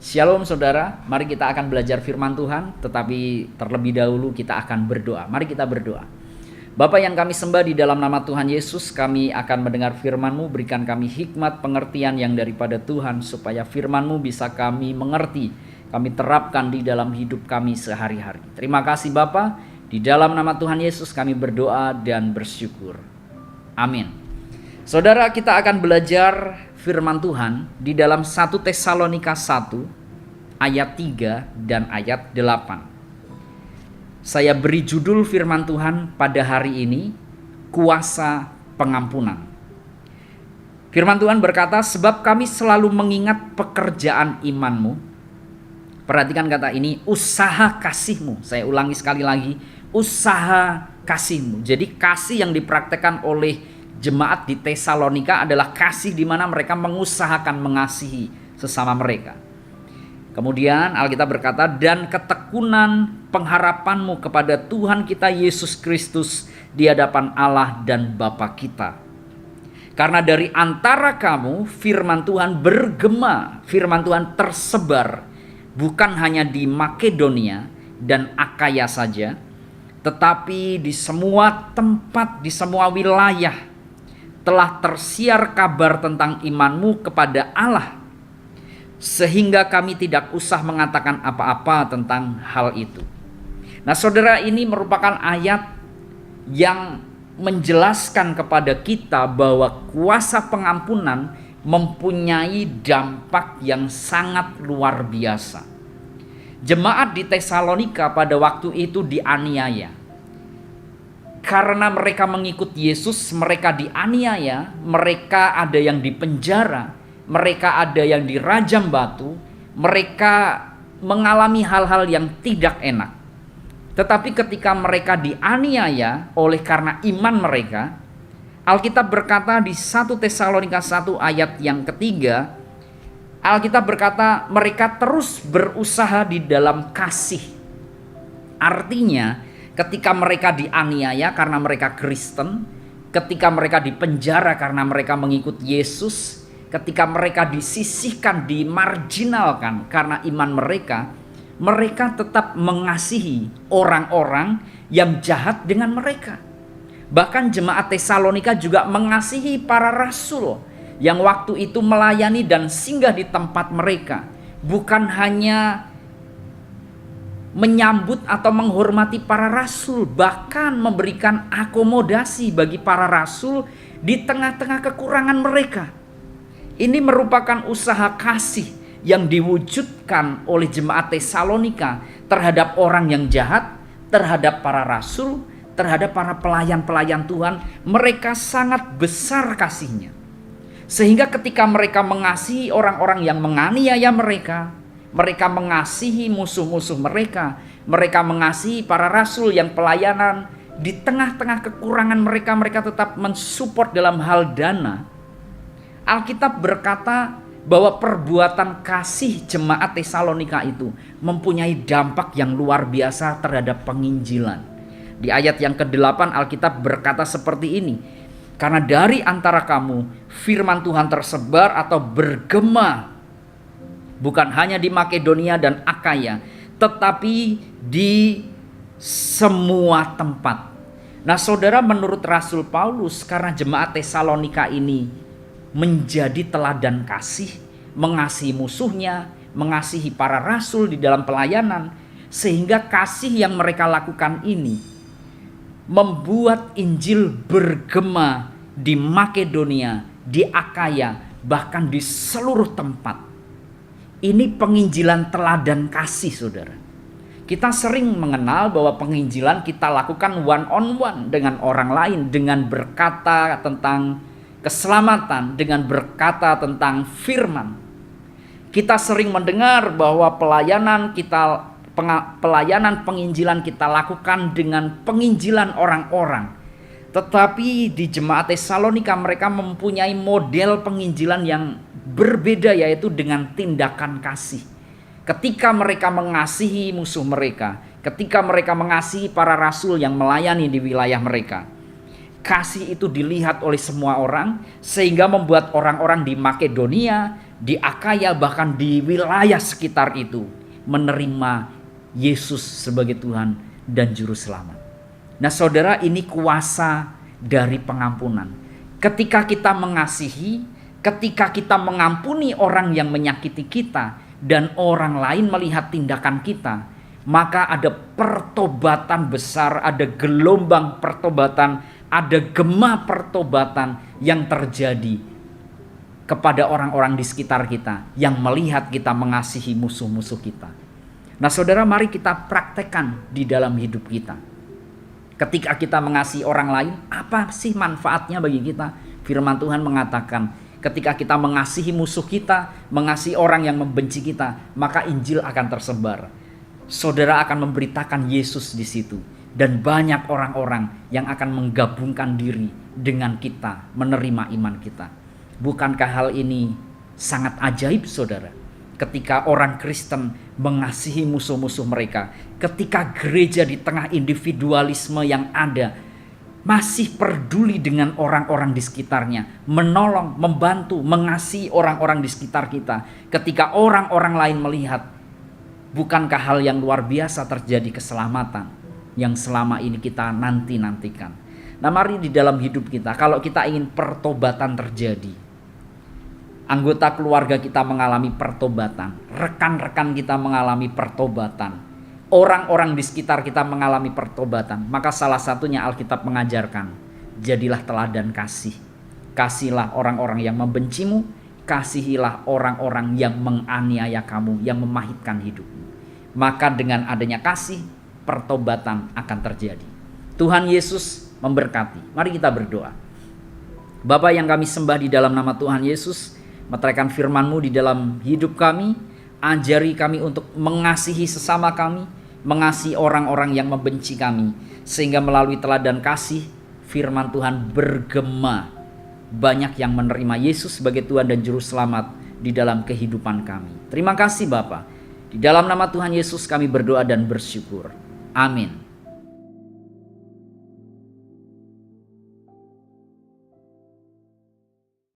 Shalom saudara, mari kita akan belajar firman Tuhan, tetapi terlebih dahulu kita akan berdoa. Mari kita berdoa. Bapa yang kami sembah, di dalam nama Tuhan Yesus, kami akan mendengar firman-Mu. Berikan kami hikmat pengertian yang daripada Tuhan, supaya firman-Mu bisa kami mengerti, kami terapkan di dalam hidup kami sehari-hari. Terima kasih Bapa, di dalam nama Tuhan Yesus kami berdoa dan bersyukur. Amin. Saudara, kita akan belajar firman Tuhan di dalam 1 Tesalonika 1 ayat 3 dan ayat 8. Saya beri judul firman Tuhan pada hari ini, kuasa pengampunan. Firman Tuhan berkata, sebab kami selalu mengingat pekerjaan imanmu. Perhatikan kata ini, usaha kasihmu. Saya ulangi sekali lagi, usaha kasihmu. Jadi kasih yang dipraktekkan oleh jemaat di Tesalonika adalah kasih di mana mereka mengusahakan mengasihi sesama mereka. Kemudian Alkitab berkata, dan ketekunan pengharapanmu kepada Tuhan kita Yesus Kristus di hadapan Allah dan Bapa kita. Karena dari antara kamu firman Tuhan bergema, firman Tuhan tersebar, bukan hanya di Makedonia dan Akaya saja, tetapi di semua tempat, di semua wilayah telah tersiar kabar tentang imanmu kepada Allah, sehingga kami tidak usah mengatakan apa-apa tentang hal itu. Nah saudara, ini merupakan ayat yang menjelaskan kepada kita bahwa kuasa pengampunan mempunyai dampak yang sangat luar biasa. Jemaat di Tesalonika pada waktu itu dianiaya. Karena mereka mengikut Yesus, mereka dianiaya, mereka ada yang dipenjara, mereka ada yang dirajam batu, mereka mengalami hal-hal yang tidak enak. Tetapi ketika mereka dianiaya oleh karena iman mereka, Alkitab berkata di 1 Tesalonika 1 ayat yang ketiga, Alkitab berkata mereka terus berusaha di dalam kasih. Artinya, ketika mereka dianiaya karena mereka Kristen, ketika mereka dipenjara karena mereka mengikut Yesus, ketika mereka disisihkan, dimarginalkan karena iman mereka, mereka tetap mengasihi orang-orang yang jahat dengan mereka. Bahkan jemaat Tesalonika juga mengasihi para rasul yang waktu itu melayani dan singgah di tempat mereka. Bukan hanya menyambut atau menghormati para rasul, bahkan memberikan akomodasi bagi para rasul di tengah-tengah kekurangan mereka. Ini merupakan usaha kasih yang diwujudkan oleh jemaat Tesalonika terhadap orang yang jahat, terhadap para rasul, terhadap para pelayan-pelayan Tuhan. Mereka sangat besar kasihnya, sehingga ketika mereka mengasihi orang-orang yang menganiaya mereka, mereka mengasihi musuh-musuh mereka, mereka mengasihi para rasul yang pelayanan di tengah-tengah kekurangan mereka, mereka tetap mensupport dalam hal dana. Alkitab berkata bahwa perbuatan kasih jemaat Tesalonika itu mempunyai dampak yang luar biasa terhadap penginjilan. Di ayat yang ke-8 Alkitab berkata seperti ini, karena dari antara kamu firman Tuhan tersebar atau bergema, bukan hanya di Makedonia dan Akaya, tetapi di semua tempat. Nah saudara, menurut Rasul Paulus, karena jemaat Tesalonika ini menjadi teladan kasih, mengasihi musuhnya, mengasihi para rasul di dalam pelayanan, sehingga kasih yang mereka lakukan ini membuat Injil bergema di Makedonia, di Akaya, bahkan di seluruh tempat. Ini penginjilan teladan kasih saudara. Kita sering mengenal bahwa penginjilan kita lakukan one on one dengan orang lain, dengan berkata tentang keselamatan, dengan berkata tentang firman. Kita sering mendengar bahwa pelayanan penginjilan kita lakukan dengan penginjilan orang-orang. Tetapi di jemaat Tesalonika mereka mempunyai model penginjilan yang berbeda, yaitu dengan tindakan kasih. Ketika mereka mengasihi musuh mereka, ketika mereka mengasihi para rasul yang melayani di wilayah mereka, kasih itu dilihat oleh semua orang, sehingga membuat orang-orang di Makedonia, di Akaya, bahkan di wilayah sekitar itu menerima Yesus sebagai Tuhan dan Juru Selamat. Nah saudara, ini kuasa dari pengampunan. Ketika kita mengasihi, ketika kita mengampuni orang yang menyakiti kita, dan orang lain melihat tindakan kita, maka ada pertobatan besar, ada gelombang pertobatan, ada gema pertobatan yang terjadi kepada orang-orang di sekitar kita yang melihat kita mengasihi musuh-musuh kita. Nah saudara, mari kita praktekkan di dalam hidup kita. Ketika kita mengasihi orang lain, apa sih manfaatnya bagi kita? Firman Tuhan mengatakan, ketika kita mengasihi musuh kita, mengasihi orang yang membenci kita, maka Injil akan tersebar. Saudara akan memberitakan Yesus di situ, dan banyak orang-orang yang akan menggabungkan diri dengan kita, menerima iman kita. Bukankah hal ini sangat ajaib, saudara? Ketika orang Kristen mengasihi musuh-musuh mereka, ketika gereja di tengah individualisme yang ada masih peduli dengan orang-orang di sekitarnya, menolong, membantu, mengasihi orang-orang di sekitar kita. Ketika orang-orang lain melihat, bukankah hal yang luar biasa terjadi keselamatan yang selama ini kita nanti-nantikan. Nah mari di dalam hidup kita, kalau kita ingin pertobatan terjadi, anggota keluarga kita mengalami pertobatan, rekan-rekan kita mengalami pertobatan, orang-orang di sekitar kita mengalami pertobatan, maka salah satunya Alkitab mengajarkan, jadilah teladan kasih. Kasihilah orang-orang yang membencimu, kasihilah orang-orang yang menganiaya kamu, yang memahitkan hidupmu. Maka dengan adanya kasih, pertobatan akan terjadi. Tuhan Yesus memberkati. Mari kita berdoa. Bapa yang kami sembah di dalam nama Tuhan Yesus, meteraikan firman-Mu di dalam hidup kami, ajari kami untuk mengasihi sesama kami, mengasihi orang-orang yang membenci kami, sehingga melalui teladan kasih, firman Tuhan bergema. Banyak yang menerima Yesus sebagai Tuhan dan Juru Selamat di dalam kehidupan kami. Terima kasih Bapa. Di dalam nama Tuhan Yesus kami berdoa dan bersyukur. Amin.